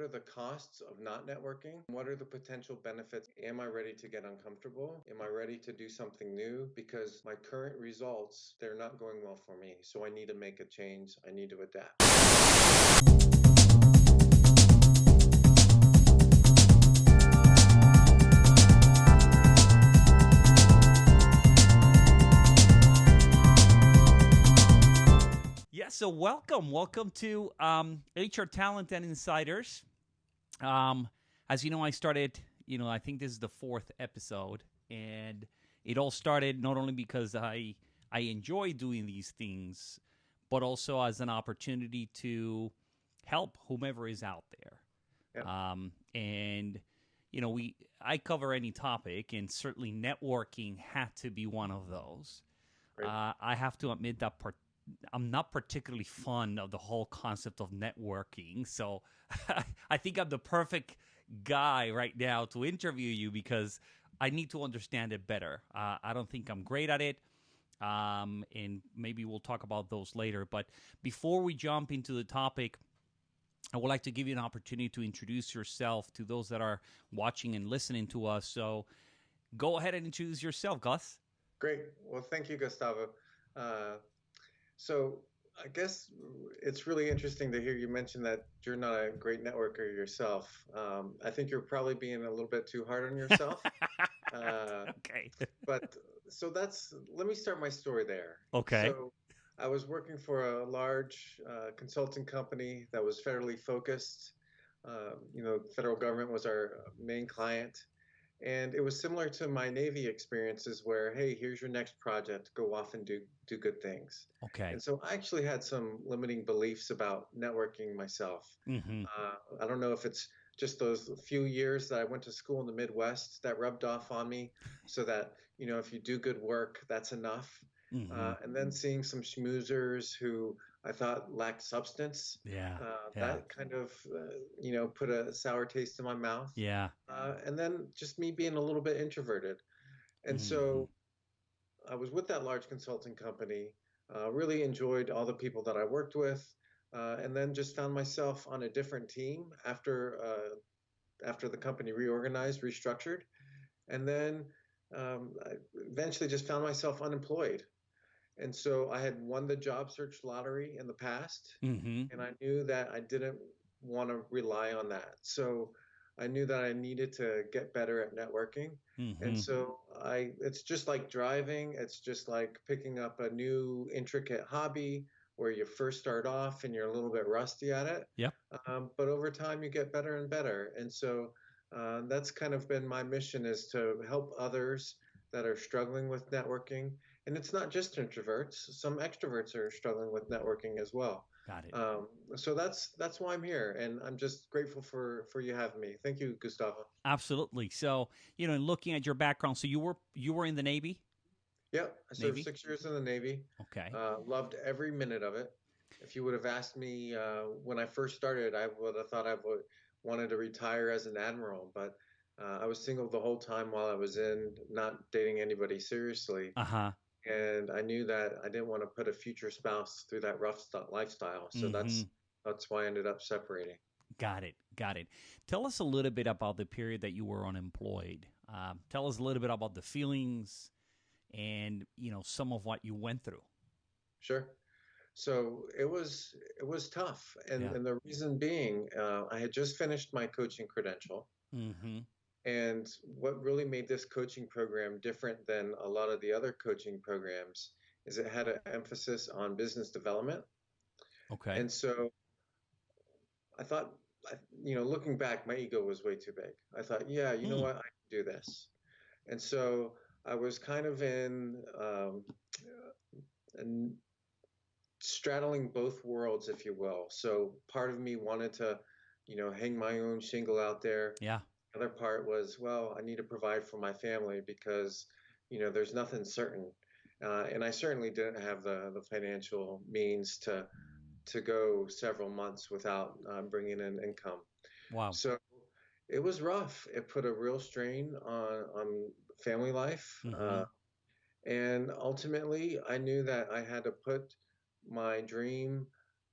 are the costs of not networking? What are the potential benefits? Am I ready to get uncomfortable? Am I ready to do something new? Because my current results, they're not going well for me. So I need to make a change. I need to adapt. Yeah, so welcome to HR Talent and Insiders. As you know, I started, I think this is the fourth episode, and it all started not only because I enjoy doing these things, but also as an opportunity to help whomever is out there. Yep. And I cover any topic, and certainly networking had to be one of those. Right. I have to admit that I'm not particularly fond of the whole concept of networking. So I think I'm the perfect guy right now to interview you because I need to understand it better. I don't think I'm great at it. And maybe we'll talk about those later. But before we jump into the topic, I would like to give you an opportunity to introduce yourself to those that are watching and listening to us. So go ahead and introduce yourself, Gus. Great. Well, thank you, Gustavo. Uh, so I guess it's really interesting to hear you mention that you're not a great networker yourself. I think you're probably being a little bit too hard on yourself. Uh, Okay. but so let me start my story there. Okay. So I was working for a large consulting company that was federally focused. Federal government was our main client. And it was similar to my Navy experiences where, hey, here's your next project, go off and do good things. Okay. And so I actually had some limiting beliefs about networking myself. Mm-hmm. I don't know if it's just those few years that I went to school in the Midwest that rubbed off on me, so that, if you do good work, that's enough. Mm-hmm. And then seeing some schmoozers who I thought lacked substance, Yeah. Yeah. that kind of, put a sour taste in my mouth. Yeah. And then just me being a little bit introverted. And Mm-hmm. so I was with that large consulting company, really enjoyed all the people that I worked with, and then just found myself on a different team after the company reorganized, restructured. And then I eventually just found myself unemployed. And so I had won the job search lottery in the past, Mm-hmm. and I knew that I didn't want to rely on that. So I knew that I needed to get better at networking. And Mm-hmm. so it's just like driving. It's just like picking up a new intricate hobby where you first start off and you're a little bit rusty at it. Yep. But over time you get better and better. And so that's kind of been my mission, is to help others that are struggling with networking. And it's not just introverts. Some extroverts are struggling with networking as well. Got it. Um, so that's why I'm here, and I'm just grateful for you having me. Thank you, Gustavo. Absolutely. So, looking at your background, so you were in the Navy? Yep, I served Navy? 6 years in the Navy. Okay. Loved every minute of it. If you would have asked me when I first started, I would have thought I would wanted to retire as an admiral, but I was single the whole time while I was in, not dating anybody seriously. Uh-huh. And I knew that I didn't want to put a future spouse through that rough lifestyle. So Mm-hmm. that's why I ended up separating. Got it. Got it. Tell us a little bit about the period that you were unemployed. Tell us a little bit about the feelings and, some of what you went through. Sure. So it was tough, and Yeah. and the reason being, I had just finished my coaching credential, Mm-hmm. and what really made this coaching program different than a lot of the other coaching programs is it had an emphasis on business development. Okay. And so I thought, looking back, my ego was way too big. I thought, yeah, you know Hmm. what, I can do this. And so I was kind of in straddling both worlds, if you will. So part of me wanted to, hang my own shingle out there. Yeah. The other part was, well, I need to provide for my family because, there's nothing certain. And I certainly didn't have the financial means to go several months without bringing in income. Wow. So it was rough. It put a real strain on family life. Mm-hmm. And ultimately, I knew that I had to put my dream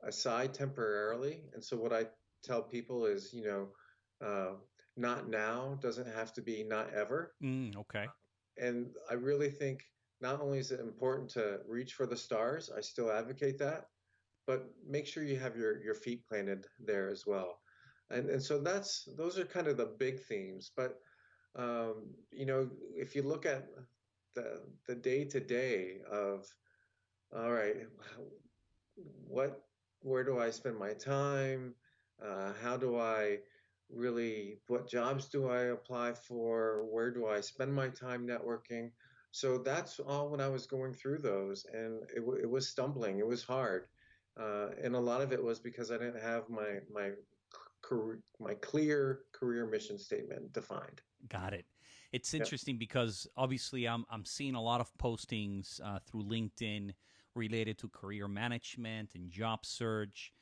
aside temporarily. And so what I tell people is, uh, not now doesn't have to be not ever. Okay. And I really think not only is it important to reach for the stars, I still advocate that, but make sure you have your feet planted there as well. And so those are kind of the big themes. But if you look at the day to day of, all right, what where do I spend my time? How do I what jobs do I apply for? Where do I spend my time networking? So that's all when I was going through those, and it was stumbling. It was hard, and a lot of it was because I didn't have my clear career mission statement defined. Got it. It's Yep, interesting because obviously I'm seeing a lot of postings through LinkedIn related to career management and job search,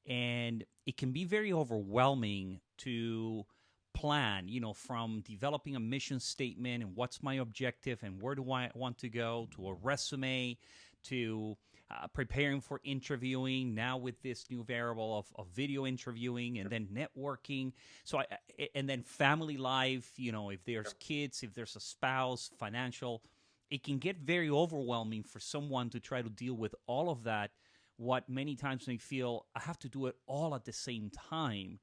and it can be very overwhelming to plan. From developing a mission statement and what's my objective and where do I want to go, to a resume, to preparing for interviewing now with this new variable of video interviewing and then networking. And then family life, if there's yep, kids, if there's a spouse, financial, it can get very overwhelming for someone to try to deal with all of that. What many times they feel I have to do it all at the same time.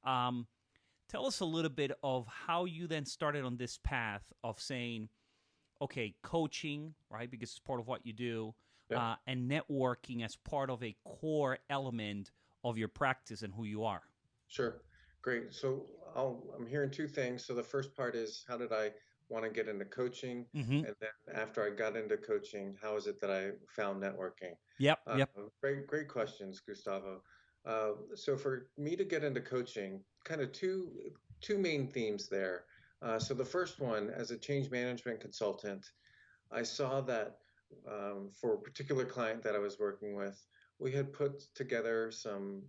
Um, Tell us a little bit of how you then started on this path of saying, okay, coaching, right? Because it's part of what you do, yep. and networking as part of a core element of your practice and who you are. Sure. Great. So I'm hearing two things. So the first part is, how did I want to get into coaching? Mm-hmm. And then after I got into coaching, how is it that I found networking? Yep. Uh, Yep. great questions, Gustavo. So for me to get into coaching, kind of two main themes there. So the first one, as a change management consultant, I saw that for a particular client that I was working with, we had put together um,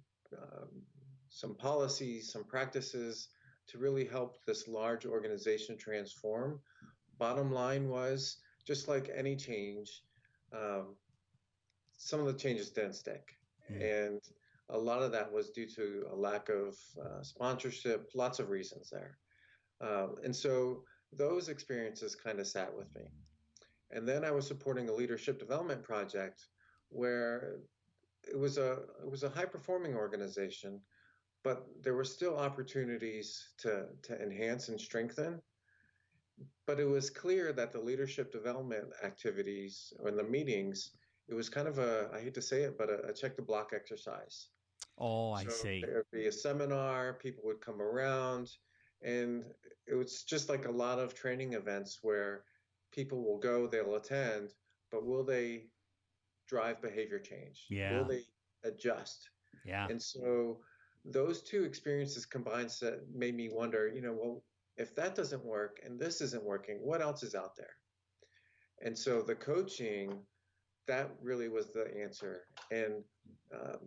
some policies, some practices to really help this large organization transform. Bottom line was, just like any change, um, some of the changes didn't stick. Mm. And a lot of that was due to a lack of sponsorship, lots of reasons there. And so those experiences kind of sat with me. And then I was supporting a leadership development project where it was a high performing organization, but there were still opportunities to enhance and strengthen. But it was clear that the leadership development activities or in the meetings, it was kind of I hate to say it, but a check the block exercise. Oh, I So see. there would be a seminar, people would come around, and it was just like a lot of training events where people will go, they'll attend, but will they drive behavior change? Will Yeah. they adjust? Yeah. And so those two experiences combined made me wonder, well, if that doesn't work and this isn't working, what else is out there? And so the coaching, that really was the answer. And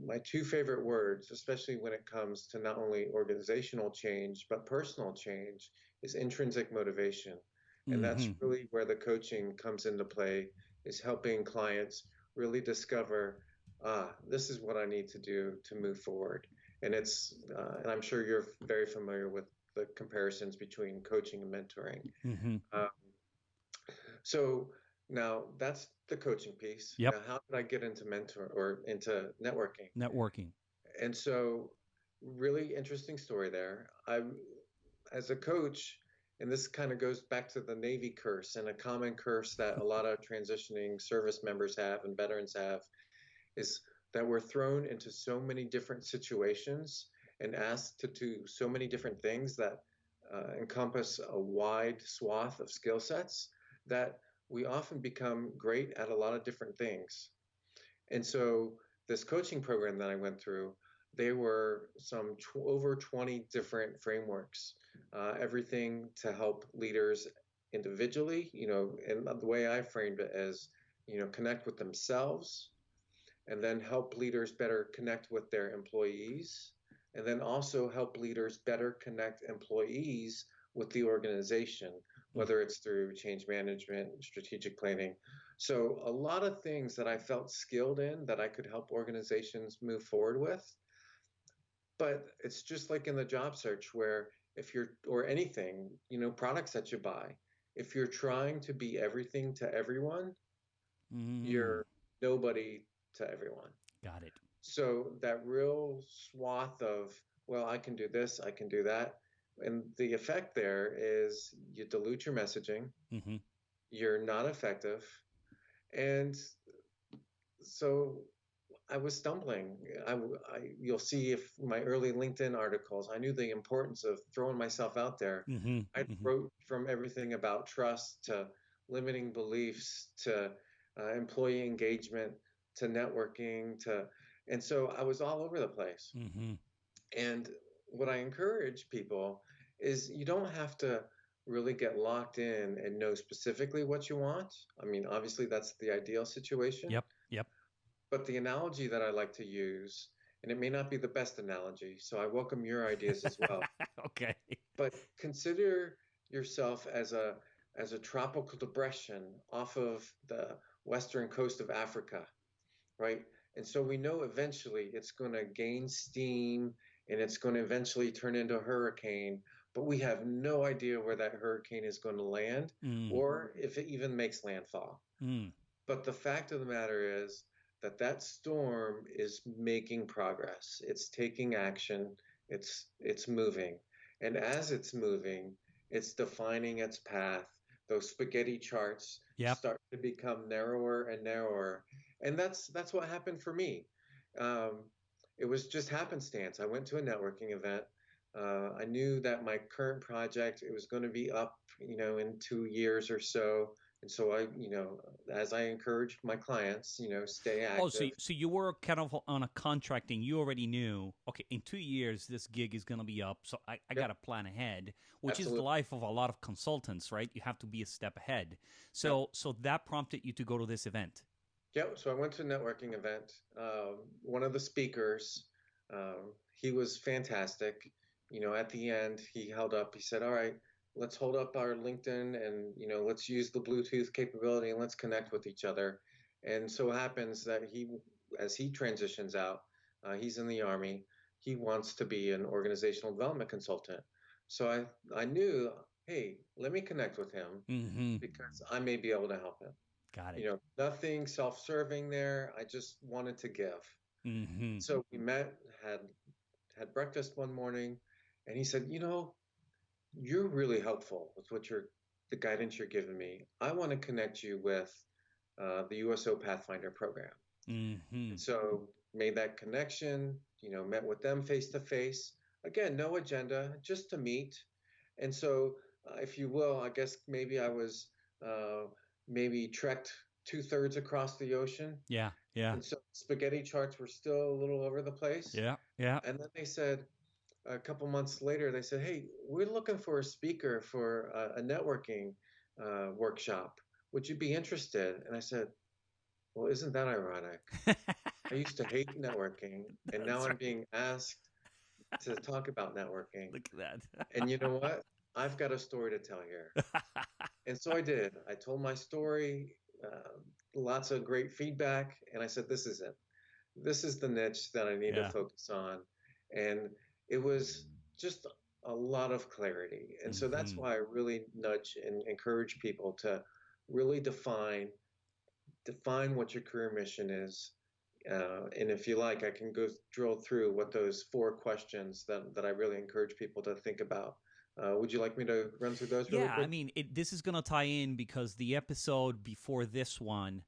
my two favorite words, especially when it comes to not only organizational change, but personal change, is intrinsic motivation. And that's Mm-hmm. really where the coaching comes into play, is helping clients really discover, this is what I need to do to move forward. And I'm sure you're very familiar with the comparisons between coaching and mentoring. Mm-hmm. Uh, so now that's the coaching piece. Yep. Now, how did I get into mentor or into networking? Networking. And so, really interesting story there. As a coach, and this kind of goes back to the Navy curse and a common curse that a lot of transitioning service members have and veterans have is that we're thrown into so many different situations and asked to do so many different things that encompass a wide swath of skill sets that we often become great at a lot of different things. And so, this coaching program that I went through, they were over 20 different frameworks, everything to help leaders individually, and the way I framed it as, connect with themselves, and then help leaders better connect with their employees, and then also help leaders better connect employees with the organization, whether it's through change management, strategic planning. So, a lot of things that I felt skilled in that I could help organizations move forward with. But it's just like in the job search where if you're, or anything, products that you buy, if you're trying to be everything to everyone, Mm, you're nobody to everyone. got it. So that real swath of, well, I can do this, I can do that. And the effect there is you dilute your messaging, Hmm. you're not effective. And so I was stumbling. You'll see if my early LinkedIn articles, I knew the importance of throwing myself out there. Hmm. I Hmm. wrote from everything about trust to limiting beliefs to employee engagement to networking to, and so I was all over the place. Hmm. And what I encourage people is you don't have to really get locked in and know specifically what you want. I mean, obviously that's the ideal situation, Yep. Yep. but the analogy that I like to use, and it may not be the best analogy, so I welcome your ideas as well, Okay. but consider yourself as a tropical depression off of the western coast of Africa, right? And so we know eventually it's going to gain steam and it's going to eventually turn into a hurricane, but we have no idea where that hurricane is going to land Mm, or if it even makes landfall. mm, But the fact of the matter is that that storm is making progress. It's taking action. It's moving. And as it's moving, it's defining its path. Those spaghetti charts yep. start to become narrower and narrower. And that's what happened for me. Um, it was just happenstance. I went to a networking event. I knew that my current project, it was going to be up, in 2 years or so. And so as I encourage my clients, stay Oh, so active. so you were kind of on a contracting. You already knew, okay, in 2 years this gig is gonna be up, so I Yep, gotta plan ahead, which is the absolutely. life of a lot of consultants, right? You have to be a step ahead. Yep. So that prompted you to go to this event. Yep. So I went to a networking event. One of the speakers, he was fantastic. At the end, he held up, he said, all right, let's hold up our LinkedIn and, let's use the Bluetooth capability and let's connect with each other. And so happens that as he transitions out, he's in the Army. He wants to be an organizational development consultant. So I knew, hey, let me connect with him Mm-hmm. because I may be able to help him. Got it. Nothing self-serving there. I just wanted to give. Mm-hmm. So we met, had breakfast one morning, and he said, you're really helpful with the guidance you're giving me. I want to connect you with the USO Pathfinder program. Mm-hmm. And so made that connection, met with them face to face. Again, no agenda, just to meet. And so, if you will, I guess maybe I was uh, maybe trekked 2/3 across the ocean. Yeah. Yeah. And so spaghetti charts were still a little over the place. Yeah. Yeah. And then they said, a couple months later, they said, hey, we're looking for a speaker for a networking workshop. Would you be interested? And I said, well, isn't that ironic? I used to hate networking, and now That's I'm right. being asked to talk about networking. Look at And you know what? I've got a story to tell here. that. And so I did. I told my story, lots of great feedback, and I said, this is it. This is the niche that I need to Yeah. focus on. And it was just a lot of clarity. And so that's Mm-hmm. why I really nudge and encourage people to really define what your career mission is. And if you like, I can go drill through what those 4 questions that I really encourage people to think about. Would you like me to run through those really Yeah, I quick? mean, this is going to tie in because the episode before this one,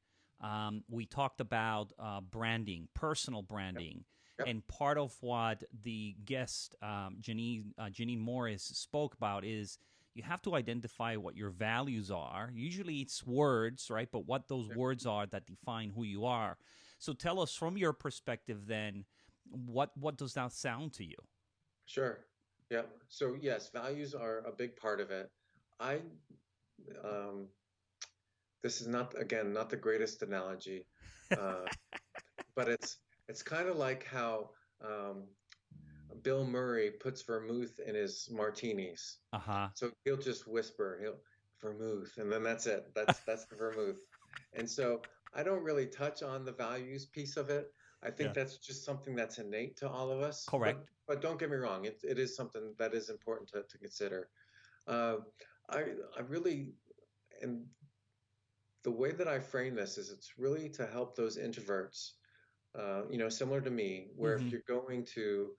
we talked about branding, personal Yep. branding. Yep. And part of what the guest, Janine Morris, spoke about is you have to identify what your values are. Usually it's words, right? But what those Yep. words are that define who you are. So tell us from your perspective then, what does that sound to you? Sure. Yep. So yes, values are a big part of it. I um, this is not, again, not the greatest analogy, uh, but it's kind of like how um, Bill Murray puts vermouth in his martinis. Uh huh. So he'll just whisper, he'll vermouth, and then that's it. That's the vermouth. And so I don't really touch on the values piece of it. I think Yeah. that's just something that's innate to all of us. But Correct. but don't get me wrong, it is something that is important to consider. Uh, I really, and the way that I frame this is it's really to help those introverts, similar to me, where if Mm-hmm. you're going to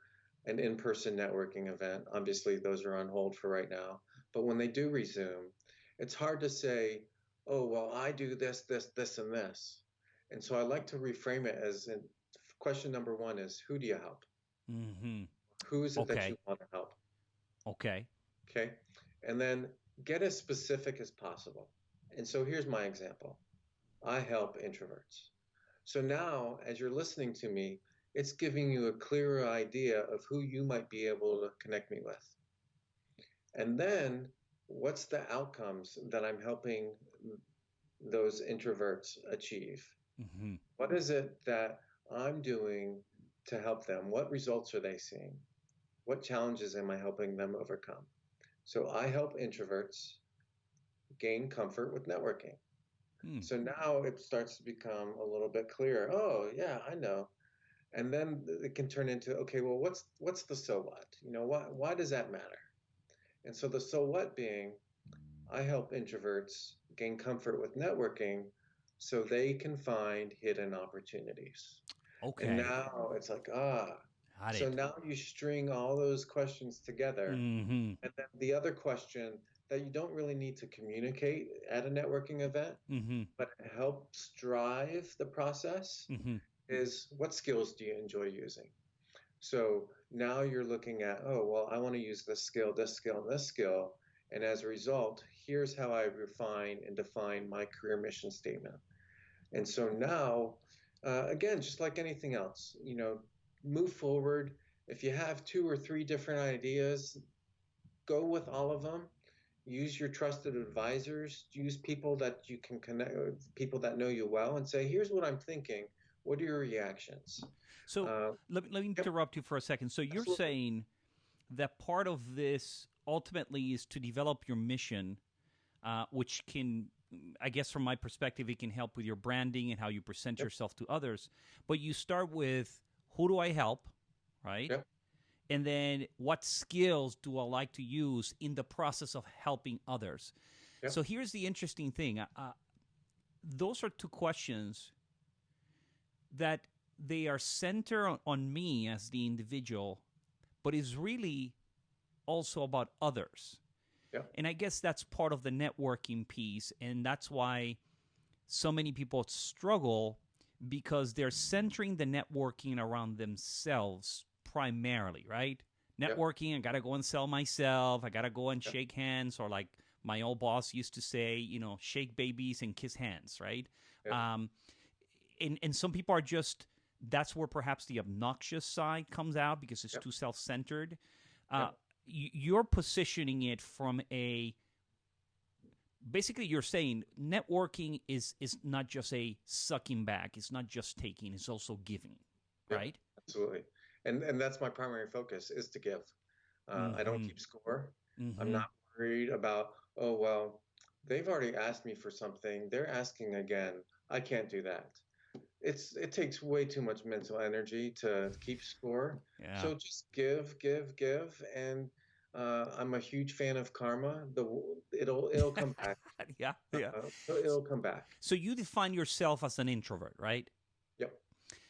an in-person networking event, obviously those are on hold for right now, but when they do resume, it's hard to say, oh, well, I do this, this, this, and this. And so I like to reframe it as in question number one is who do you help? Mm-hmm. Who is it that you Okay. want to help? Okay. Okay. And then get as specific as possible. And so here's my example. I help introverts. So now, as you're listening to me, it's giving you a clearer idea of who you might be able to connect me with. And then, what's the outcomes that I'm helping those introverts achieve? Mm-hmm. What is it that I'm doing to help them? What results are they seeing? What challenges am I helping them overcome? So I help introverts gain comfort with networking. Hmm. So now it starts to become a little bit clearer. Oh, yeah, I know. And then it can turn into, okay, well, what's the so what? Why does that matter? And so the so what being, I help introverts gain comfort with networking so they can find hidden opportunities. And Okay. now it's like, Got so it. now you string all those questions together. Mm-hmm. And then the other question that you don't really need to communicate at a networking event, Mm-hmm. but it helps drive the process Mm-hmm. is what skills do you enjoy using? So now you're looking at, oh, well, I want to use this skill, this skill, and this skill. And as a result, here's how I refine and define my career mission statement. And so now, again, just like anything else, move forward. If you have two or three different ideas, go with all of them. Use your trusted advisors, use people that you can connect with, people that know you well, and say, here's what I'm thinking. What are your reactions? So Uh, let me yep, interrupt you for a second. So you're absolutely. saying that part of this ultimately is to develop your mission, which can, I guess, from my perspective, it can help with your branding and how you present Yep, yourself to others. But you start with who do I help, right? yep, And then what skills do I like to use in the process of helping others? yep, So here's the interesting thing. Those are two questions that they are centered on me as the individual, but is really also about others. yep, And I guess that's part of the networking piece. And that's why so many people struggle because they're centering the networking around themselves primarily, right? yep, Networking, I got to go and sell myself. I got to go and yep, shake hands, or like my old boss used to say, shake babies and kiss hands, right? yep, Um, and some people are just, that's where perhaps the obnoxious side comes out because it's yep, too self-centered. Uh, yep, you're positioning it from a, basically you're saying networking is not just a sucking back, it's not just taking, it's also giving, yep, right? absolutely. And that's my primary focus is to give. I don't Mm-hmm. keep score. I'm Mm-hmm. not worried about, oh, well, they've already asked me for something. They're asking again. I can't do that. It takes way too much mental energy to keep score. Yeah. So just give, give, give, and I'm a huge fan of karma. It'll come back. Yeah, yeah. It'll come back. So you define yourself as an introvert, right? Yep.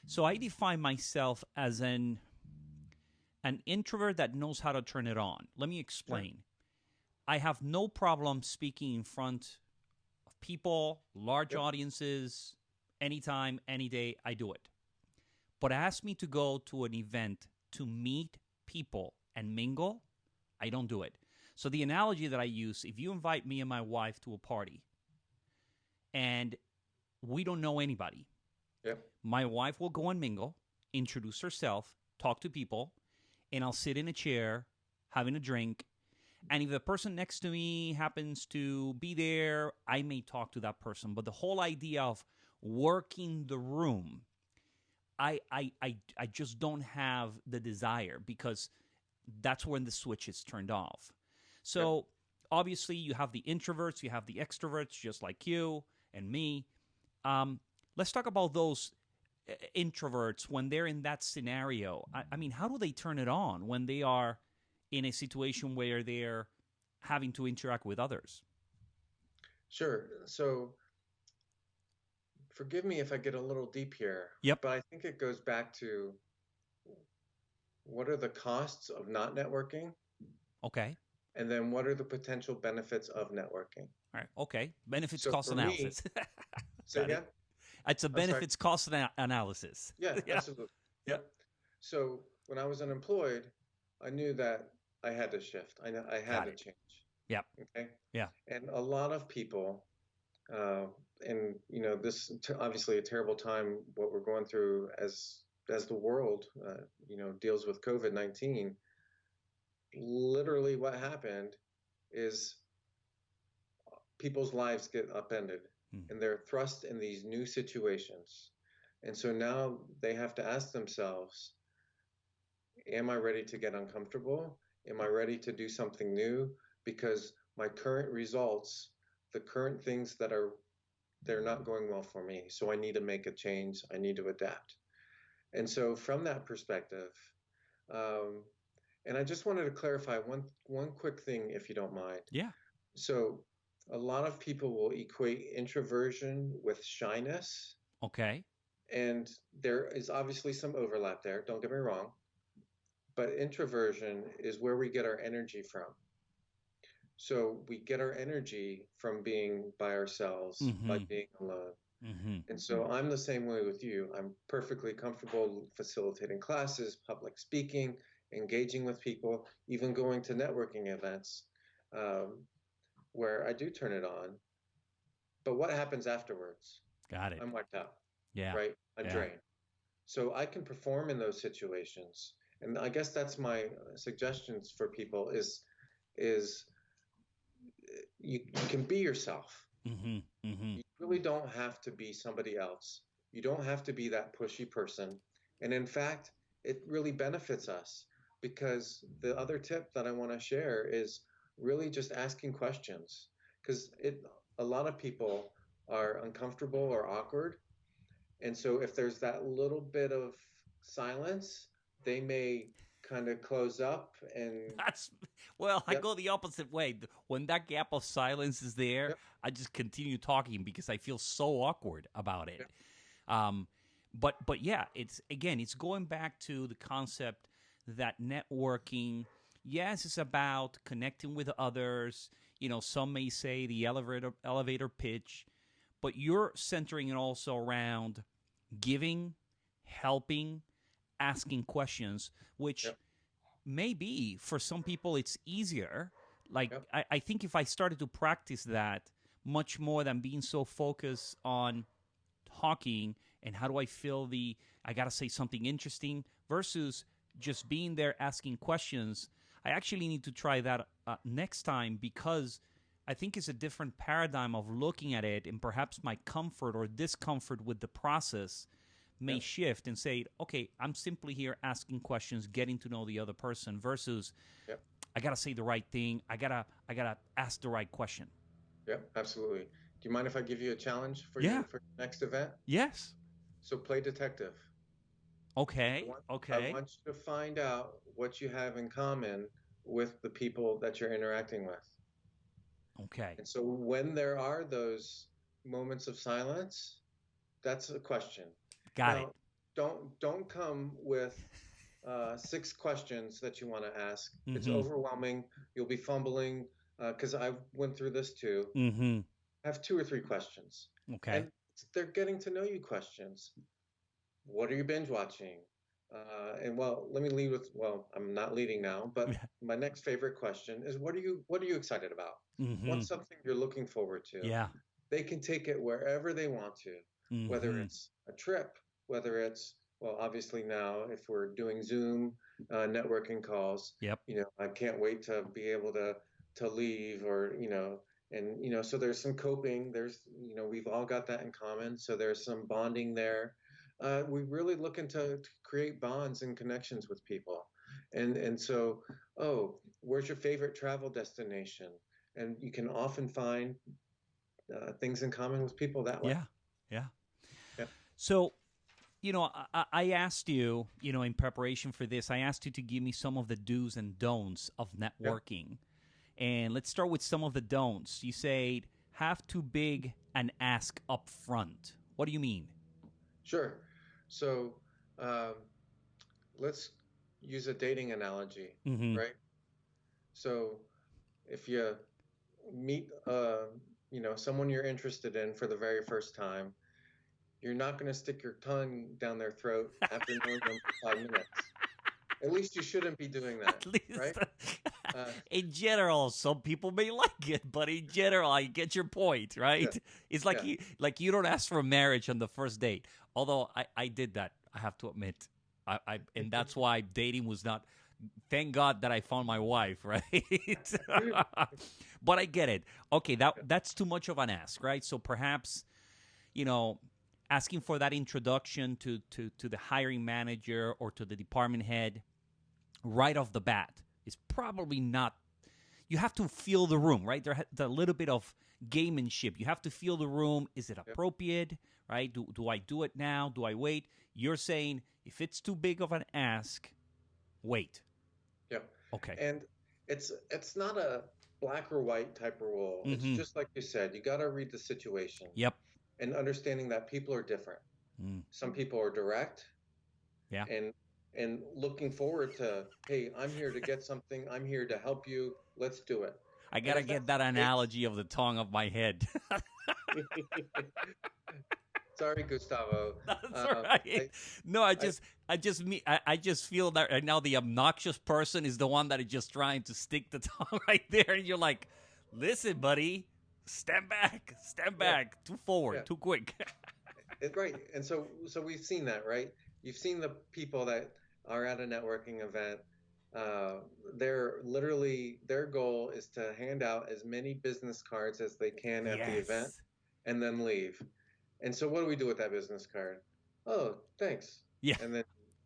So I define myself as an introvert that knows how to turn it on. Let me Sure. explain. I have no problem speaking in front of people, large Yep. audiences, anytime, any day, I do it. But ask me to go to an event to meet people and mingle, I don't do it. So the analogy that I use, if you invite me and my wife to a party and we don't know anybody, Yep. my wife will go and mingle, introduce herself, talk to people, and I'll sit in a chair having a drink. And if the person next to me happens to be there, I may talk to that person. But the whole idea of working the room, I just don't have the desire because that's when the switch is turned off. Yep. So obviously, you have the introverts, you have the extroverts, just like you and me. Um, let's talk about those. introverts when they're in that scenario? I mean, how do they turn it on when they are in a situation where they're having to interact with others? Sure. So forgive me if I get a little deep here, Yep. but I think it goes back to what are the costs of not networking? Okay. And then what are the potential benefits of networking? All right. Okay. Benefits So cost for me, analysis. say Got it. again? It's a I'm sorry. benefits cost analysis. Yeah, Yeah. absolutely. Yeah. Yep. So when I was unemployed, I knew that I had to shift. I know I had Got to it. change. Yep. Okay. Yeah. And a lot of people, uh, and this obviously a terrible time what we're going through as the world, deals with COVID-19. Literally, what happened is people's lives get upended Hmm. and they're thrust in these new situations. And so now they have to ask themselves, am I ready to get uncomfortable? Am I ready to do something new? Because my current results, the current things they're not going well for me. So I need to make a change. I need to adapt. And so from that perspective, um, and I just wanted to clarify one quick thing, if you don't mind. Yeah. So a lot of people will equate introversion with shyness, Okay. and there is obviously some overlap there, don't get me wrong, but introversion is where we get our energy from. So we get our energy from being by ourselves, by Mm-hmm. being alone. Mm-hmm. And so I'm the same way with you. I'm perfectly comfortable facilitating classes, public speaking, engaging with people, even going to networking events, um, where I do turn it on. But what happens afterwards? Got it. I'm wiped out, Yeah. right? I'm Yeah. drained. So I can perform in those situations. And I guess that's my suggestions for people is you can be yourself. Mm-hmm. Mm-hmm. You really don't have to be somebody else. You don't have to be that pushy person. And in fact, it really benefits us because the other tip that I want to share is really just asking questions because it a lot of people are uncomfortable or awkward. And so if there's that little bit of silence, they may kind of close up and That's well, I yep, go the opposite way. When that gap of silence is there, yep, I just continue talking because I feel so awkward about it. yep, Um, but yeah, it's again, it's going back to the concept that networking, yes, it's about connecting with others. Some may say the elevator pitch, but you're centering it also around giving, helping, asking questions, which yep, maybe for some people it's easier. Like yep, I think if I started to practice that much more than being so focused on talking and how do I feel I got to say something interesting versus just being there asking questions. I actually need to try that next time because I think it's a different paradigm of looking at it, and perhaps my comfort or discomfort with the process may yep, shift and say, okay, I'm simply here asking questions, getting to know the other person versus yep, I gotta say the right thing. I gotta ask the right question. yep, absolutely. Do you mind if I give you a challenge for Yeah. your next event? Yes. So play detective. I Okay. want I Okay. want you to find out what you have in common with the people that you're interacting with. Okay. And so when there are those moments of silence, that's a question. Got it. Now, don't come with six questions that you want to ask. It's Mm-hmm. overwhelming. You'll be fumbling because I went through this too. Mm-hmm. Have two or three questions, Okay. and they're getting to know you questions. What are you binge watching? And well, let me lead with well, I'm not leading now, but my next favorite question is what are you excited about? Mm-hmm. What's something you're looking forward to? Yeah. They can take it wherever they want to, whether Mm-hmm. it's a trip, whether it's, well, obviously now, if we're doing Zoom networking calls, Yep. I can't wait to be able to leave or, and, so there's some coping. We've all got that in common. So there's some bonding there. We really looking to create bonds and connections with people. And so, oh, where's your favorite travel destination? And you can often find things in common with people that way. Yeah. Yeah. Yeah. So I asked you, in preparation for this, I asked you to give me some of the do's and don'ts of Yeah, networking. And let's start with some of the don'ts. You say have too big an ask up front. What do you mean? sure. So um, let's use a dating analogy, Mm-hmm. right? So if you meet, someone you're interested in for the very first time, you're not going to stick your tongue down their throat after knowing them for 5 minutes. At least you shouldn't be doing that, At least right? Uh, in general, some people may like it, but in general, I get your point, yeah, right? It's like yeah, you don't ask for marriage on the first date. Although I did that, I have to admit. And that's why dating was not. Thank God that I found my wife, right? But I get it. Okay, that's too much of an ask, right? So perhaps you know asking for that introduction to the hiring manager or to the department head right off the bat is probably not. You have to feel the room, right? There's a little bit of gamemanship. You have to feel the room. Is it yeah, appropriate, right? Do I do it now? Do I wait? You're saying if it's too big of an ask, wait. yeah. Okay. And it's not a black or white type of rule. It's Mm-hmm. just like you said, you got to read the situation Yep. and understanding that people are different. Mm. Some people are direct Yeah. and looking forward to, hey, I'm here to get something. I'm here to help you. Let's do it. I And gotta if get that's that the case, analogy of the tongue of my head. sorry, Gustavo. That's Um, right. I, No, I, I just feel that right now the obnoxious person is the one that is just trying to stick the tongue right there, and you're like, listen, buddy, step yeah, back, too forward, yeah, too quick. right. And so we've seen that, right? You've seen the people that are at a networking event. Uh, they're literally their goal is to hand out as many business cards as they can at the event Yes. and then leave. And so what do we do with that business card? Oh, thanks. Yeah. And then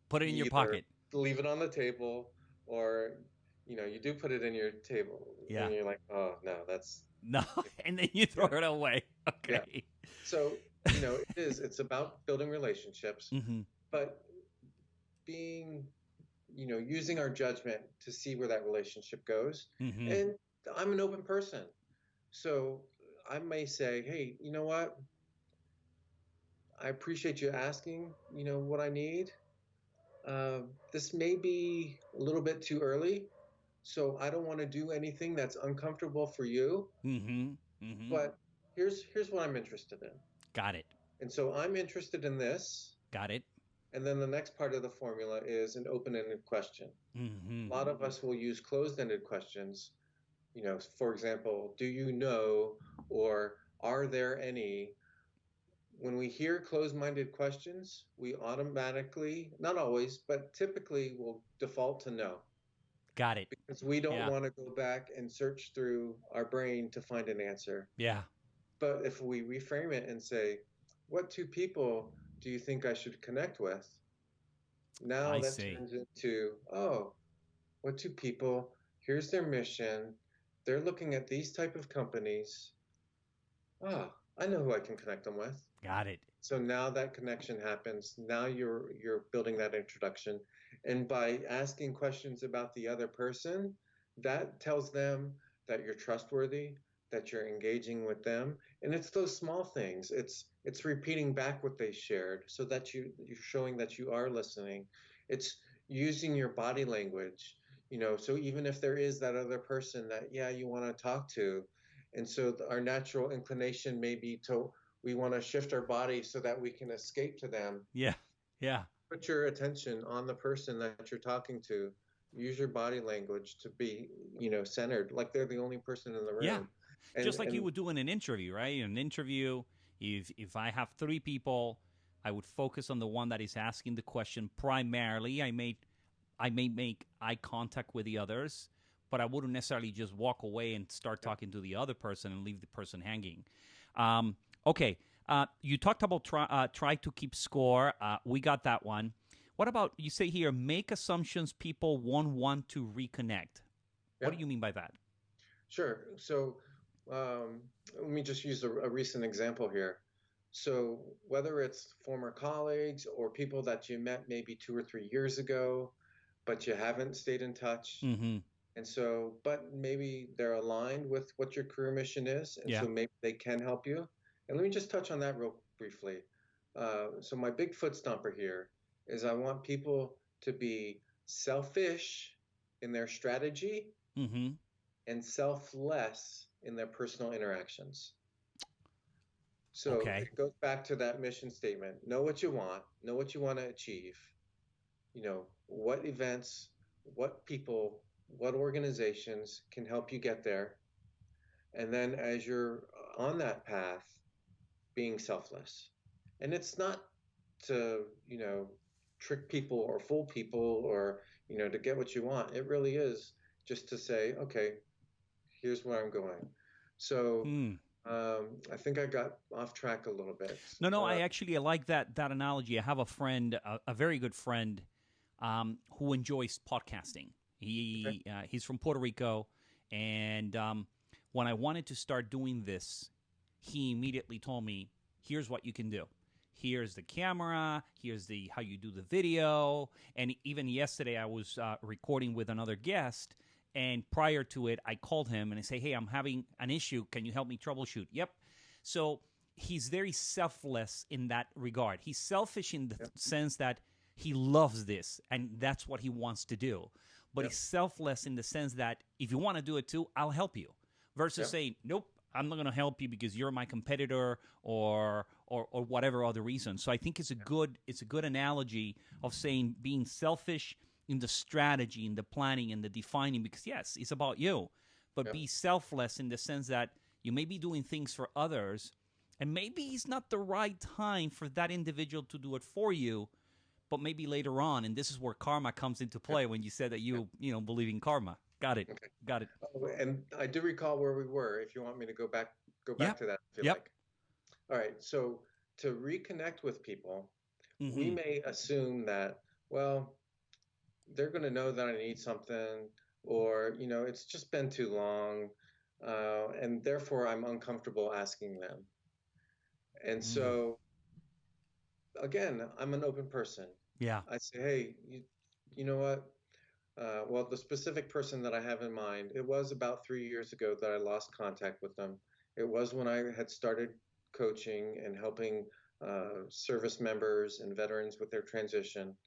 Put it in you your either pocket. leave it on the table or you do put it in your table Yeah. and you're like, oh no, that's No, and then you throw yeah, it away. yeah. Okay. So, it's about building relationships, Mm-hmm. but being, using our judgment to see where that relationship goes. Mm-hmm. And I'm an open person. So I may say, hey, you know what? I appreciate you asking, what I need. Uh, this may be a little bit too early, so I don't want to do anything that's uncomfortable for you. Mm-hmm. Mm-hmm. But here's what I'm interested in, Got it. and so I'm interested in this. Got it. And then the next part of the formula is an open-ended question. Mm-hmm. A lot of us will use closed-ended questions. For example, do you know, or are there any? When we hear closed-minded questions, we automatically, not always, but typically will default to no, Got it. because we don't Yeah. want to go back and search through our brain to find an answer. Yeah. But if we reframe it and say, what two people do you think I should connect with? Now I that see. turns into, oh, what two people? Here's their mission. They're looking at these type of companies. Ah, I know who I can connect them with. Got it. So now that connection happens. Now you're building that introduction. And by asking questions about the other person, that tells them that you're trustworthy, that you're engaging with them. And it's those small things. It's repeating back what they shared so that you're showing that you are listening. It's using your body language, so even if there is that other person that, yeah, you want to talk to, and so our natural inclination may be to we want to shift our body so that we can escape to them. Yeah. Yeah. Put your attention on the person that you're talking to. Use your body language to be, centered, like they're the only person in the Yeah. room. And Just like you and would do in an interview, right? In an interview, if I have three people, I would focus on the one that is asking the question primarily. I may make eye contact with the others, but I wouldn't necessarily just walk away and start talking to the other person and leave the person hanging. Um, okay. You talked about try to keep score. We got that one. What about you say here, make assumptions people won't want to reconnect? What yeah, do you mean by that? sure. So let me just use a recent example here. So whether it's former colleagues or people that you met maybe 2 or 3 years ago, but you haven't stayed in touch. Mm-hmm. And so, but maybe they're aligned with what your career mission is, and Yeah. so maybe they can help you. And let me just touch on that real briefly. So my big foot stomper here is I want people to be selfish in their strategy Mm-hmm. and selfless in their personal interactions. So Okay. it goes back to that mission statement. Know what you want to achieve, what events, what people, what organizations can help you get there. And then as you're on that path, being selfless. And it's not to, trick people or fool people or, to get what you want. It really is just to say, okay, here's where I'm going. So Hmm. I think I got off track a little bit. No, no. I like that analogy. I have a friend, a very good friend, who enjoys podcasting. Okay. He's from Puerto Rico, and when I wanted to start doing this, he immediately told me, "Here's what you can do. Here's the camera. Here's the how you do the video." And even yesterday, I was recording with another guest, and prior to it, I called him and I say, "Hey, I'm having an issue. Can you help me troubleshoot?" Yep. So he's very selfless in that regard. He's selfish in the Yep. sense that he loves this and that's what he wants to do. But Yep. he's selfless in the sense that if you want to do it too, I'll help you. Versus Yep. saying, nope, I'm not going to help you because you're my competitor or whatever other reason. So I think it's a good analogy of saying being selfish in the strategy, in the planning, and the defining. Because yes, it's about you, but Yep. be selfless in the sense that you may be doing things for others, and maybe it's not the right time for that individual to do it for you, but maybe later on. And this is where karma comes into Yep. play when you said that Yep. you know believe in karma. Got it. Okay. Got it. Oh, and I do recall where we were. If you want me to go back Yep. to that if you Yep. like. All right. So to reconnect with people, we Mm-hmm. may assume that, well, they're going to know that I need something, or, it's just been too long, and therefore I'm uncomfortable asking them. And Mm. so, again, I'm an open person. Yeah. I say, hey, you know what? Well, the specific person that I have in mind, it was about 3 years ago that I lost contact with them. It was when I had started coaching and helping service members and veterans with their transition.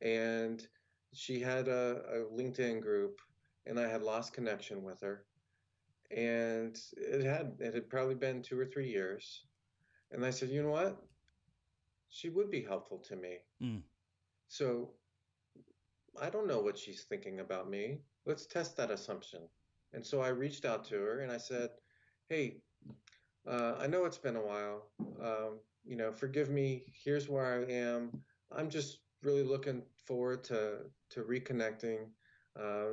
And she had a LinkedIn group, and I had lost connection with her. And it had probably been 2 or 3 years. And I said, you know what? She would be helpful to me. Mm. So I don't know what she's thinking about me. Let's test that assumption. And so I reached out to her and I said, hey, I know it's been a while. Forgive me. Here's where I am. I'm just really looking forward to reconnecting,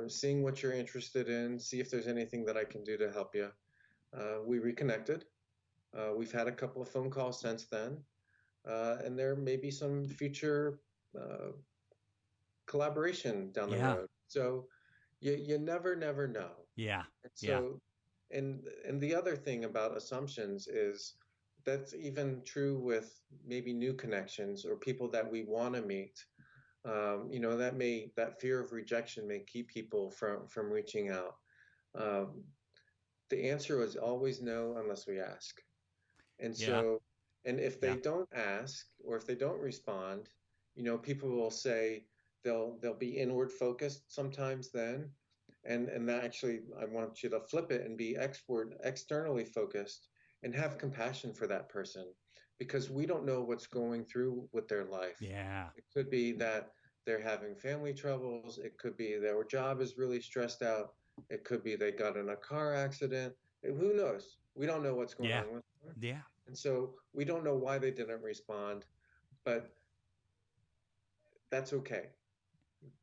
seeing what you're interested in, see if there's anything that I can do to help you. We reconnected. We've had a couple of phone calls since then, and there may be some future uh, collaboration down the Yeah. road. So you never know. Yeah. And Yeah. so, and the other thing about assumptions is that's even true with maybe new connections or people that we want to meet. That fear of rejection may keep people from reaching out. Um, the answer is always no unless we ask. And Yeah. so, and if they Yeah. don't ask or if they don't respond, people will say they'll be inward focused sometimes then. And that actually, I want you to flip it and be externally focused and have compassion for that person because we don't know what's going through with their life. Yeah. It could be that they're having family troubles. It could be their job is really stressed out. It could be they got in a car accident. Who knows? We don't know what's going Yeah. on with them. Yeah. And so we don't know why they didn't respond, but that's okay.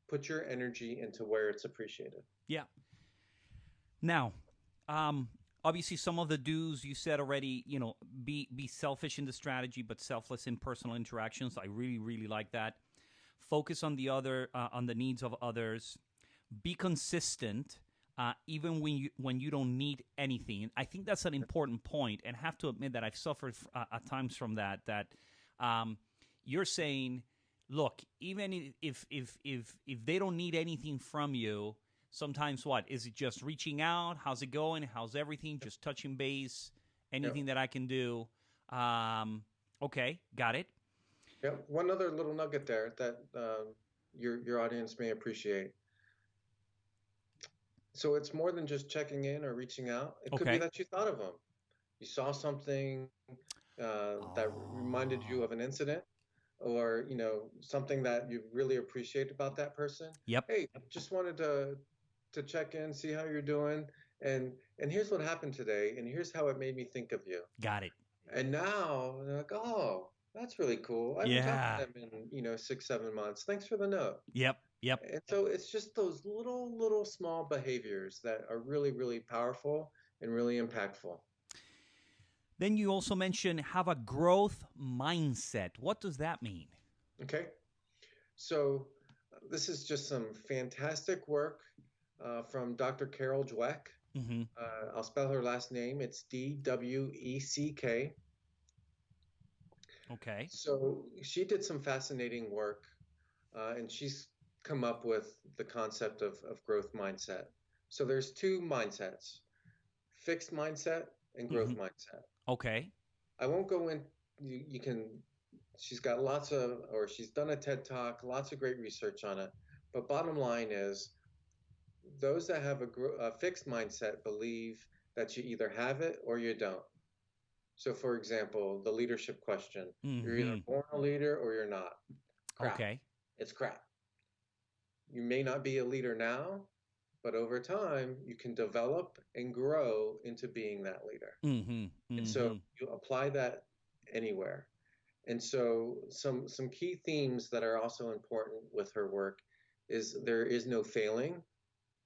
Put your energy into where it's appreciated. Yeah. Now, um, obviously, some of the do's you said already. Be selfish in the strategy, but selfless in personal interactions. I really, really like that. Focus on the needs of others. Be consistent. even when you don't need anything. And I think that's an important point, and have to admit that I've suffered at times from that. That um, you're saying, look, even if they don't need anything from you, sometimes what is it? Just reaching out? How's it going? How's everything? Just touching base. Yep. Anything that I can do? Okay, got it. Yep. One other little nugget there that your audience may appreciate. So it's more than just checking in or reaching out. It could be Okay. that you thought of them. You saw something that reminded you Oh, of an incident, or something that you really appreciate about that person. yep, Hey, just wanted to check in, see how you're doing, and and here's what happened today, and here's how it made me think of you. got it. And now they're like, oh, that's really cool. I haven't talked to Yeah, them in 6, 7 months. Thanks for the note. yep, yep. And so it's just those little small behaviors that are really, really powerful and really impactful. Then you also mentioned have a growth mindset. What does that mean? Okay. So this is just some fantastic work from Dr. Carol Dweck. Mm-hmm. I'll spell her last name. It's Dweck. Okay. So she did some fascinating work, and she's come up with the concept of growth mindset. So there's two mindsets: fixed mindset and Mm-hmm. growth mindset. Okay. I won't go in. You can. She's got or she's done a TED talk, lots of great research on it. But bottom line is, those that have a fixed mindset believe that you either have it or you don't. So, for example, the leadership question: you're either Mm-hmm. born a leader or you're not. Crap. Okay. It's crap. You may not be a leader now, but over time, you can develop and grow into being that leader. Mm-hmm. And so Mm-hmm. you apply that anywhere. And so some key themes that are also important with her work is there is no failing,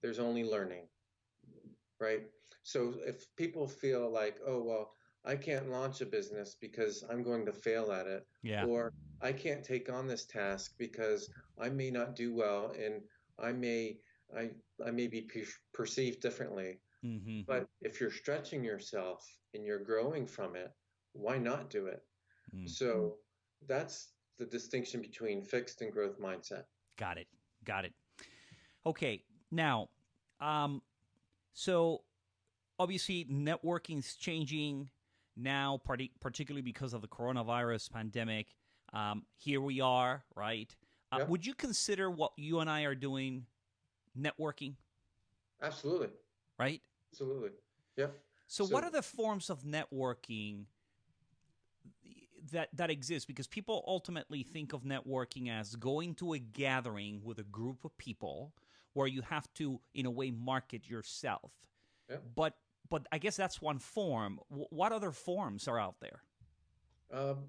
there's only learning, right? So if people feel like, oh, well, I can't launch a business because I'm going to fail at it, Yeah. or I can't take on this task because I may not do well and I may I I may be perceived differently. Mm-hmm. But if you're stretching yourself and you're growing from it, why not do it? Mm. So that's the distinction between fixed and growth mindset. Got it. Got it. Okay. Now, um, so obviously networking is changing now, particularly because of the coronavirus pandemic. Here we are, right? Yeah, Would you consider what you and I are doing networking, absolutely. right? Absolutely. Yeah. So, what So, are the forms of networking that exist? Because people ultimately think of networking as going to a gathering with a group of people where you have to, in a way, market yourself. yeah. But I guess that's one form. What other forms are out there?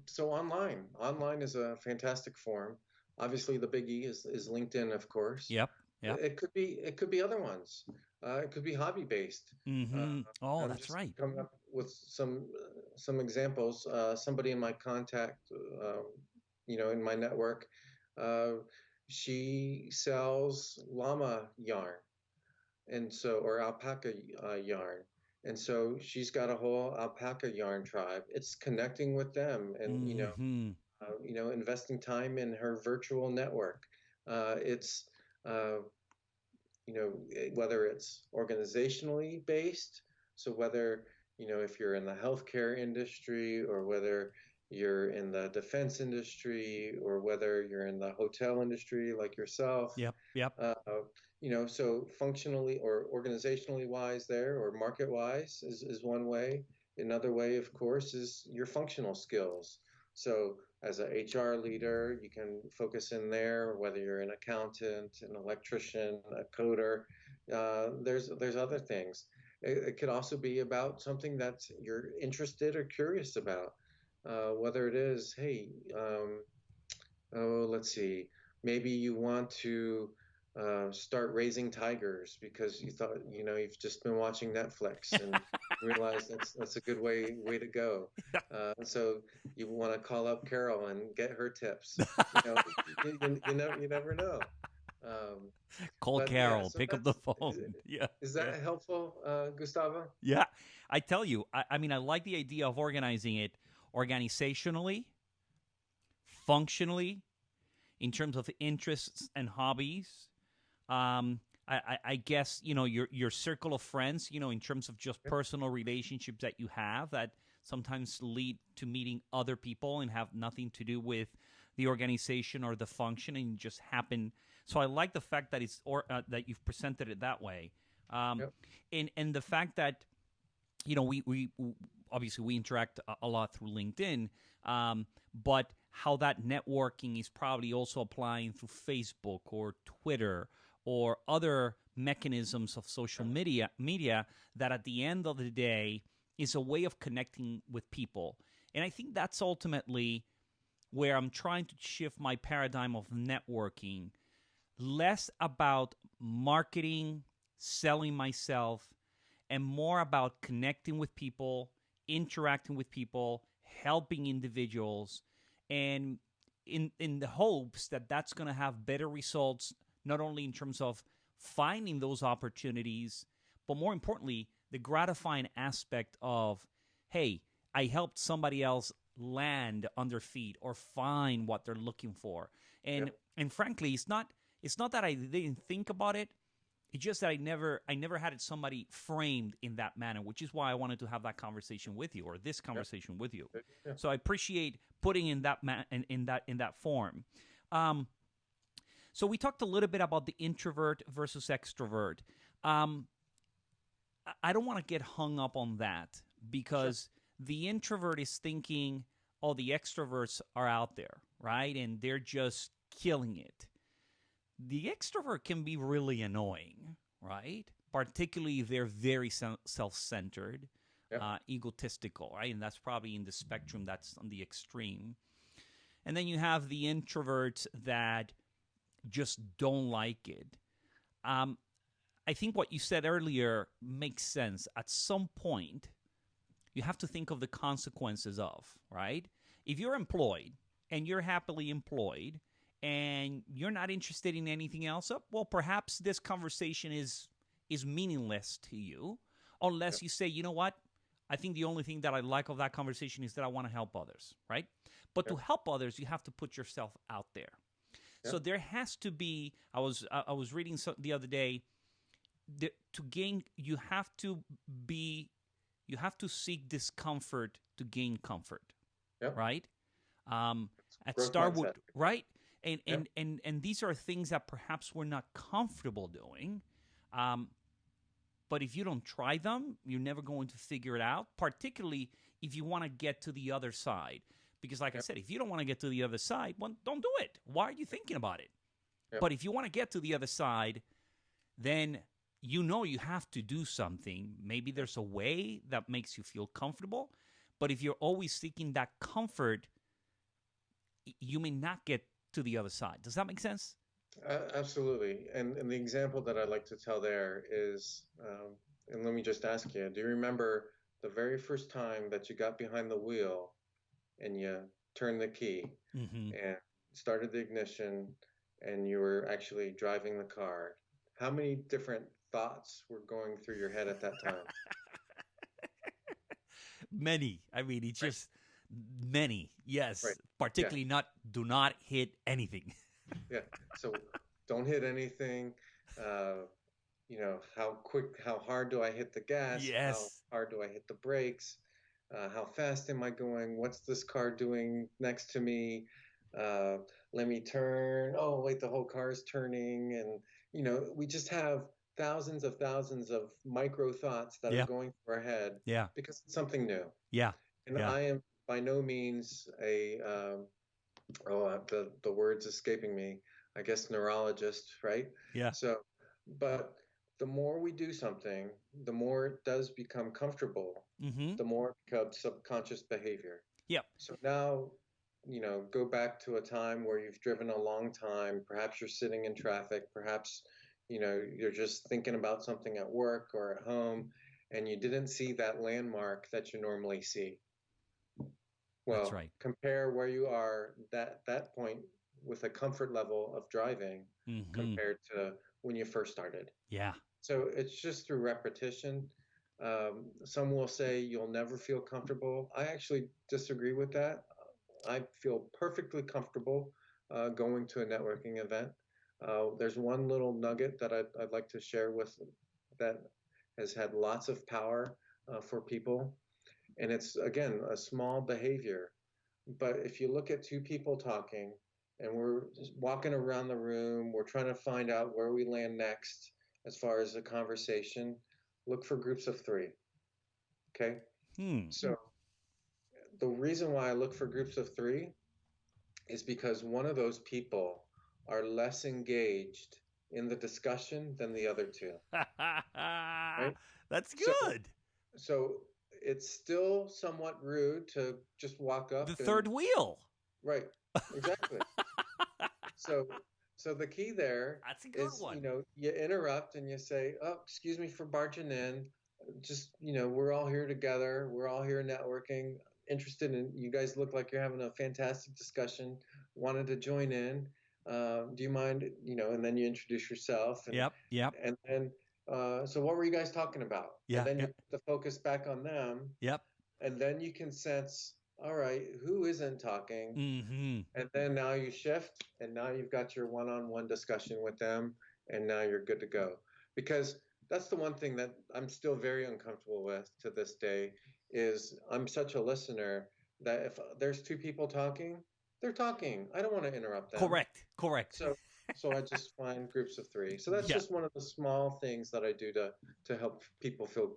So online is a fantastic form. Obviously, the big E is LinkedIn, of course. Yep. Yep. It could be other ones. It could be hobby based. Uh, Mm-hmm. Oh, I'm that's just right. coming up with some examples. Somebody in my contact, in my network, uh, she sells llama yarn, and so or alpaca yarn. And so she's got a whole alpaca yarn tribe. It's connecting with them, and Mm-hmm. investing time in her virtual network. It's uh, whether it's organizationally based, so whether if you're in the healthcare industry, or whether you're in the defense industry, or whether you're in the hotel industry like yourself, Yep. Yep. uh, so functionally or organizationally wise there, or market wise, is one way. Another way, of course, is your functional skills. So as a HR leader, you can focus in there, whether you're an accountant, an electrician, a coder. There's other things. It could also be about something that you're interested or curious about. Whether it is, hey, oh, let's see. Maybe you want to start raising tigers because you thought, you've just been watching Netflix and realize that's a good way to go. So you want to call up Carol and get her tips. You know, you never know. Um, Call but yeah, Carol, so pick up the that's phone. Yeah, is yeah. that helpful, Gustavo? Yeah, I tell you, I mean, I like the idea of organizing it organizationally, functionally, in terms of interests and hobbies. I guess your circle of friends, in terms of just Yep, personal relationships that you have that sometimes lead to meeting other people and have nothing to do with the organization or the function, and just happen. So I like the fact that that you've presented it that way, um, yep, and the fact that we obviously we interact a lot through LinkedIn, but how that networking is probably also applying through Facebook or Twitter or other mechanisms of social yep, media that at the end of the day is a way of connecting with people. And I think that's ultimately where I'm trying to shift my paradigm of networking, less about marketing, selling myself, and more about connecting with people, interacting with people, helping individuals, and in the hopes that that's going to have better results, not only in terms of finding those opportunities, but more importantly, the gratifying aspect of, hey, I helped somebody else land on their feet or find what they're looking for. And yep, and frankly, it's not that I didn't think about it. It's just that I never had it somebody framed in that manner, which is why I wanted to have that conversation with you, or this yep. conversation with you. Good. Yeah, So I appreciate putting in that form. Um, so we talked a little bit about the introvert versus extrovert. Um, I don't want to get hung up on that, sure. because the introvert is thinking, oh, the extroverts are out there, right? And they're just killing it. The extrovert can be really annoying, right? Particularly if they're very self centered, Yep, egotistical, right? And that's probably in the spectrum, that's on the extreme. And then you have the introverts that just don't like it. Um, I think what you said earlier makes sense. At some point, you have to think of the consequences of, right? If you're employed and you're happily employed and you're not interested in anything else, well, perhaps this conversation is meaningless to you, unless yep, you say, you know what? I think the only thing that I like of that conversation is that I want to help others, right? But to yep, help others, you have to put yourself out there. So yep, there has to be. I was reading the other day. To gain, be you have to seek discomfort to gain comfort, yep. right? At Growth Starwood, mindset. right? And Yep, and and and these are things that perhaps we're not comfortable doing. Um, but if you don't try them, you're never going to figure it out. Particularly if you want to get to the other side, because like I yep, said, if you don't want to get to the other side, well, don't do it. Why are you thinking about it? yep, But if you want to get to the other side, then you have to do something. Maybe yep. there's a way that makes you feel comfortable. But if you're always seeking that comfort, you may not get to the other side. Does that make sense? Absolutely. And the example that I like to tell there is, and let me just ask you, do you remember the very first time that you got behind the wheel and you turned the key Mm-hmm. and started the ignition and you were actually driving the car? How many different thoughts were going through your head at that time? Many. I mean, it's Right, just many. right. Yes. Yeah, Particularly not, do not hit anything. yeah. So don't hit anything. Uh, how quick, how hard do I hit the gas? How Yes. hard do I hit the brakes? How fast am I going? What's this car doing next to me? Uh, Let me turn. Oh, wait, the whole car is turning. And, we just have thousands of micro thoughts that are Yeah. going through our head Yeah. because it's something new. Yeah. And Yeah. I am by no means the words escaping me. I guess neurologist, right? Yeah. So, but the more we do something, the more it does become comfortable, Mm-hmm. the more it becomes subconscious behavior. Yep. So now, go back to a time where you've driven a long time. Perhaps you're sitting in traffic. Perhaps, you're just thinking about something at work or at home, and you didn't see that landmark that you normally see. That's Well, right. compare where you are that point with a comfort level of driving Mm-hmm. compared to when you first started. Yeah. So it's just through repetition. Some will say you'll never feel comfortable. I actually disagree with that. I feel perfectly comfortable going to a networking event. There's one little nugget that I'd like to share with that has had lots of power for people. And it's, again, a small behavior. But if you look at two people talking and we're just walking around the room, we're trying to find out where we land next as far as a conversation, look for groups of three. Okay. Hmm. So the reason why I look for groups of three is because one of those people are less engaged in the discussion than the other two, right? That's So, good. so it's still somewhat rude to just walk The up and, third wheel. right, exactly. So, so the key there That's a good is, one. you interrupt and you say, "Oh, excuse me for barging in. Just, we're all here together. We're all here networking. Interested in you guys look like you're having a fantastic discussion. Wanted to join in. Do you mind? And then you introduce yourself Yep. Yep. and then so what were you guys talking about? And Yeah. then you Yeah. put the focus back on them, Yep. and then you can sense, all right, who isn't talking? Mm-hmm. And then now you shift, and now you've got your one-on-one discussion with them, and now you're good to go. Because that's the one thing that I'm still very uncomfortable with to this day is I'm such a listener that if there's two people talking, they're talking. I don't want to interrupt them. Correct. Correct. So so I just find groups of three. So that's Yeah. just one of the small things that I do to help people feel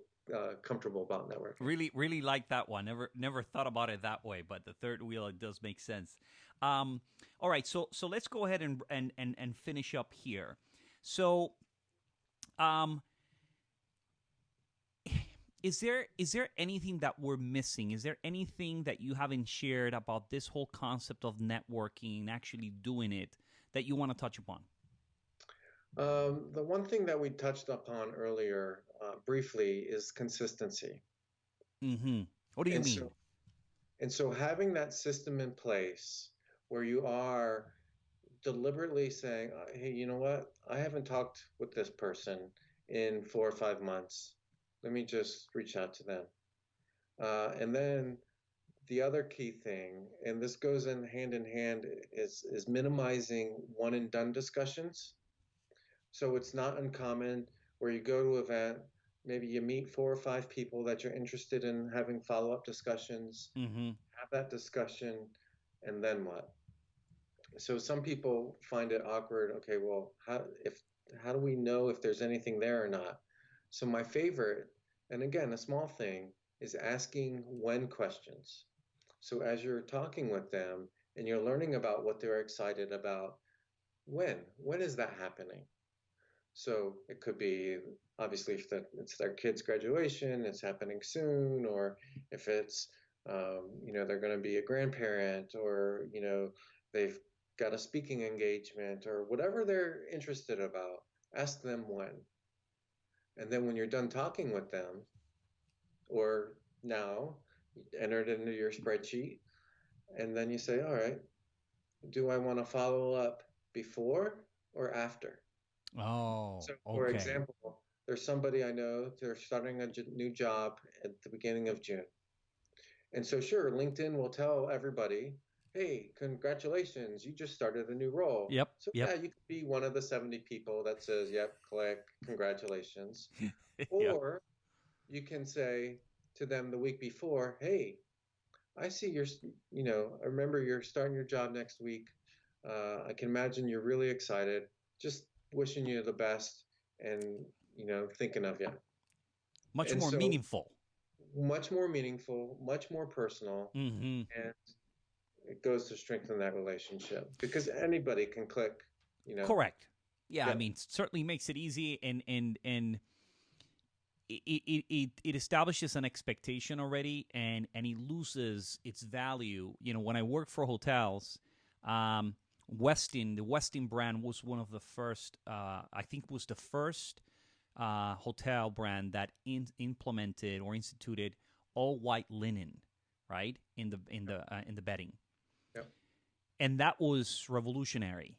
comfortable about networking. Really, really like that one. Never thought about it that way, but the third wheel, it does make sense. Um, all right, so let's go ahead and finish up here. So, um, is there anything that we're missing? Is there anything that you haven't shared about this whole concept of networking, actually doing it, that you want to touch upon? The one thing that we touched upon earlier briefly is consistency. Mm-hmm. What do you And mean? so, and so having that system in place where you are deliberately saying, hey, you know what? I haven't talked with this person in 4 or 5 months. Let me just reach out to them. And then the other key thing, and this goes in hand, is minimizing one and done discussions. So it's not uncommon where you go to an event, maybe you meet 4 or 5 people that you're interested in having follow-up discussions, Mm-hmm. have that discussion, and then what? So some people find it awkward. Okay, well, how do we know if there's anything there or not? So my favorite, and again, a small thing, is asking when questions. So as you're talking with them and you're learning about what they're excited about, when is that happening? So it could be obviously if it's their kid's graduation, it's happening soon, or if it's they're going to be a grandparent, or they've got a speaking engagement, or whatever they're interested about. Ask them when, and then when you're done talking with them, or now, enter it into your spreadsheet, and then you say, all right, do I want to follow up before or after? Oh, So, for okay. example, there's somebody I know, they're starting a new job at the beginning of June. And so, sure, LinkedIn will tell everybody, hey, congratulations, you just started a new role. Yep. So, Yep. yeah, you could be one of the 70 people that says, yep, click, congratulations. Yep. Or you can say to them the week before, hey, I see I remember you're starting your job next week. I can imagine you're really excited. Just wishing you the best and, thinking of you. Much And more so meaningful. much more meaningful, much more personal, Mm-hmm. and it goes to strengthen that relationship because anybody can click, you know, Correct. Yeah, I yep, mean, certainly makes it easy, and it establishes an expectation already, and it loses its value. When I worked for hotels, um, the Westin brand was one of the first. I think was the first hotel brand that implemented or instituted all white linen, right, in the bedding. yep, and that was revolutionary.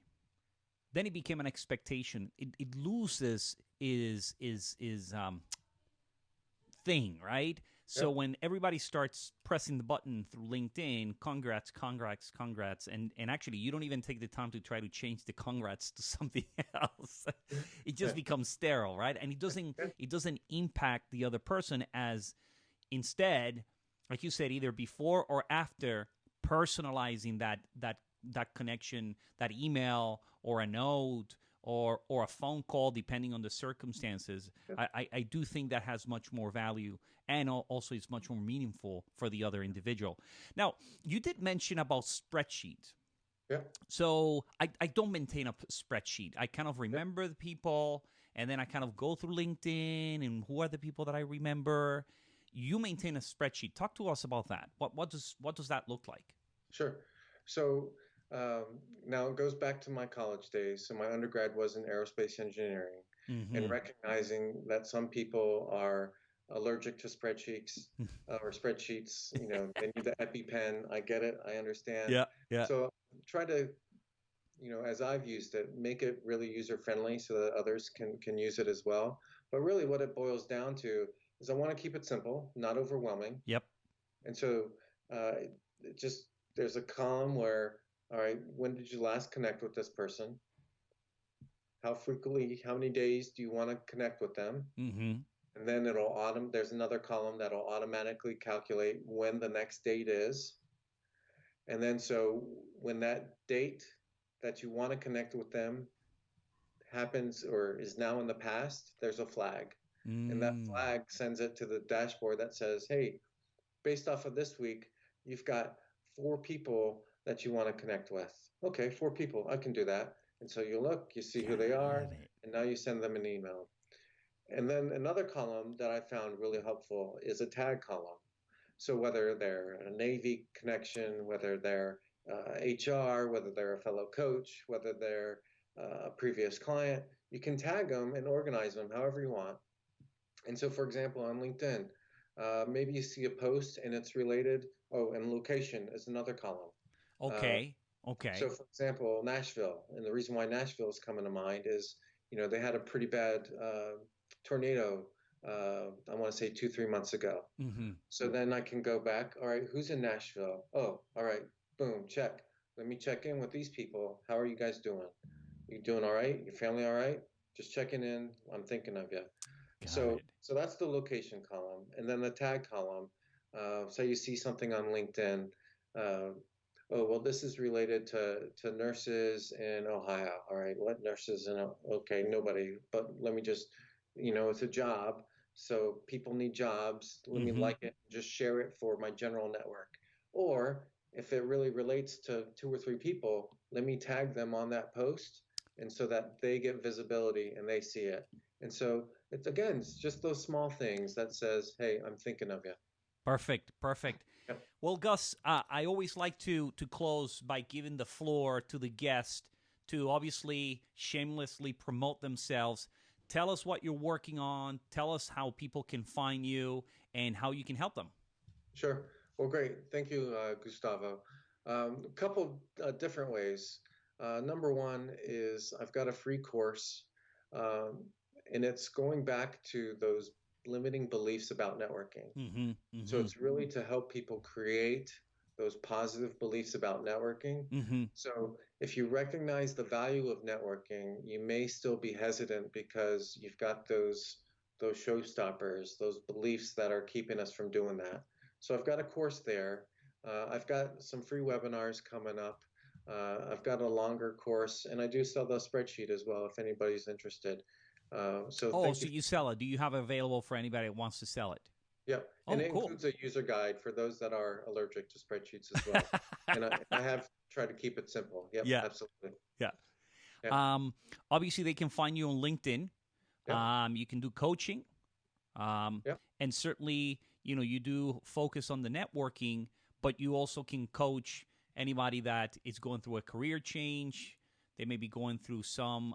Then it became an expectation. It loses is thing, right? So Yep. when everybody starts pressing the button through LinkedIn, congrats, congrats, congrats, and actually you don't even take the time to try to change the congrats to something else. It Yeah. just becomes sterile, right? And Yeah. it doesn't impact the other person as instead, like you said, either before or after personalizing that connection, that email or a note or a phone call, depending on the circumstances. Yeah. I do think that has much more value and also it's much more meaningful for the other individual. Now, you did mention about spreadsheet. Yeah. So I don't maintain a spreadsheet. I kind of Yeah. remember the people and then I kind of go through LinkedIn and who are the people that I remember. You maintain a spreadsheet. Talk to us about that. What does that look like? Sure. So um, now it goes back to my college days. So my undergrad was in aerospace engineering, and Mm-hmm. recognizing that some people are allergic to spreadsheets. They need the EpiPen. I get it. I understand. Yeah, yeah. So try to, as I've used it, make it really user friendly so that others can use it as well. But really, what it boils down to is I want to keep it simple, not overwhelming. Yep. And so it just there's a column where, all right, when did you last connect with this person? How frequently, how many days do you want to connect with them? Mm-hmm. And then there's another column that'll automatically calculate when the next date is. And then so when that date that you want to connect with them happens or is now in the past, there's a flag. And that Mm. flag sends it to the dashboard that says, hey, based off of this week, you've got 4 people that you want to connect with. Okay, 4 people, I can do that. And so you look, you see who they are, Got it. and now you send them an email. And then another column that I found really helpful is a tag column. So whether they're a Navy connection, whether they're HR, whether they're a fellow coach, whether they're a previous client, you can tag them and organize them however you want. And so, for example, on LinkedIn, maybe you see a post and it's related. Oh, and location is another column. Uh, Okay. so, Okay. for example, Nashville, and the reason why Nashville is coming to mind is, they had a pretty bad tornado. I want to say 2, 3 months ago. Mm-hmm. So then I can go back. All right, who's in Nashville? Oh, all right, boom, check. Let me check in with these people. How are you guys doing? You doing all right? Your family all right? Just checking in. I'm thinking of you. Got So, it. so that's the location column, and then the tag column. Say you see something on LinkedIn. Uh, oh, well, this is related to nurses in Ohio. All right, what nurses in? Okay, nobody. But let me just, it's a job, so people need jobs. Let me Mm-hmm. like it, just share it for my general network. Or if it really relates to 2 or 3 people, let me tag them on that post, and so that they get visibility and they see it. And so it's just those small things that says, "Hey, I'm thinking of you." Perfect. Perfect. Yep. Well, Gus, I always like to close by giving the floor to the guest to obviously shamelessly promote themselves. Tell us what you're working on. Tell us how people can find you and how you can help them. Sure. Well, great. Thank you, Gustavo. A couple different ways. Number one is I've got a free course, um, and it's going back to those limiting beliefs about networking. Mm-hmm. So Mm-hmm. it's really to help people create those positive beliefs about networking. Mm-hmm. So if you recognize the value of networking, you may still be hesitant because you've got those showstoppers, those beliefs that are keeping us from doing that. So I've got a course there. I've got some free webinars coming up. I've got a longer course, and I do sell the spreadsheet as well if anybody's interested. So Oh, thank so you. you sell it. Do you have it available for anybody that wants to sell it? Yep, and Oh, it cool. includes a user guide for those that are allergic to spreadsheets as well. And I have tried to keep it simple. Yep, Yeah. absolutely. Yeah. Yep, Um, Obviously, they can find you on LinkedIn. yep, You can do coaching. Um, yep. and certainly, you do focus on the networking, but you also can coach anybody that is going through a career change. They may be going through some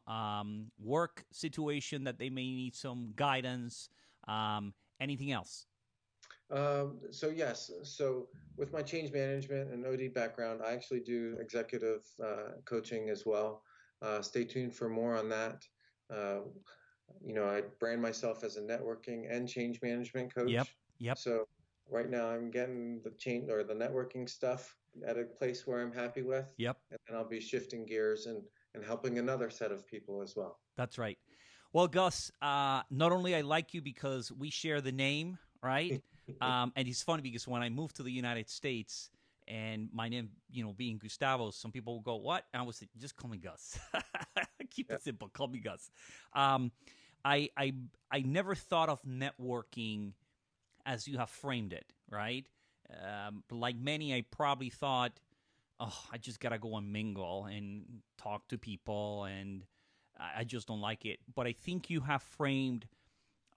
work situation that they may need some guidance. Anything else? So yes, so with my change management and OD background, I actually do executive coaching as well. Stay tuned for more on that. Uh, I brand myself as a networking and change management Yep. coach. Yep. So right now I'm getting the change or the networking stuff at a place where I'm happy with, Yep. and then I'll be shifting gears and helping another set of people as well. That's right. Well, Gus, not only I like you because we share the name, right? And it's funny because when I moved to the United States and my name, being Gustavo, some people will go, "What?" And I was like, "Just call me Gus. Keep Yeah, it simple. Call me Gus." Um, I, I I never thought of networking as you have framed it, right? Like many, I probably thought, oh, I just gotta go and mingle and talk to people, and I just don't like it. But I think you have framed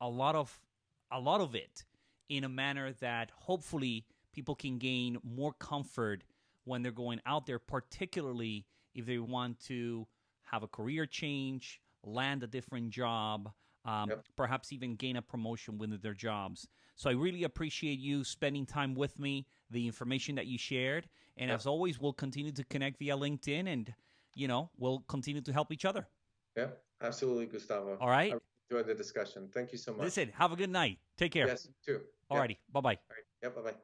a lot of it in a manner that hopefully people can gain more comfort when they're going out there, particularly if they want to have a career change, land a different job, yep, perhaps even gain a promotion within their jobs. So I really appreciate you spending time with me, the information that you shared. And yep, as always, we'll continue to connect via LinkedIn and, we'll continue to help each other. yep. Absolutely, Gustavo. All I right. enjoyed the discussion. Thank you so much. Listen, have a good night. Take care. Yes, you too. Yep. Alrighty. Bye bye. All right. Yep. Bye bye.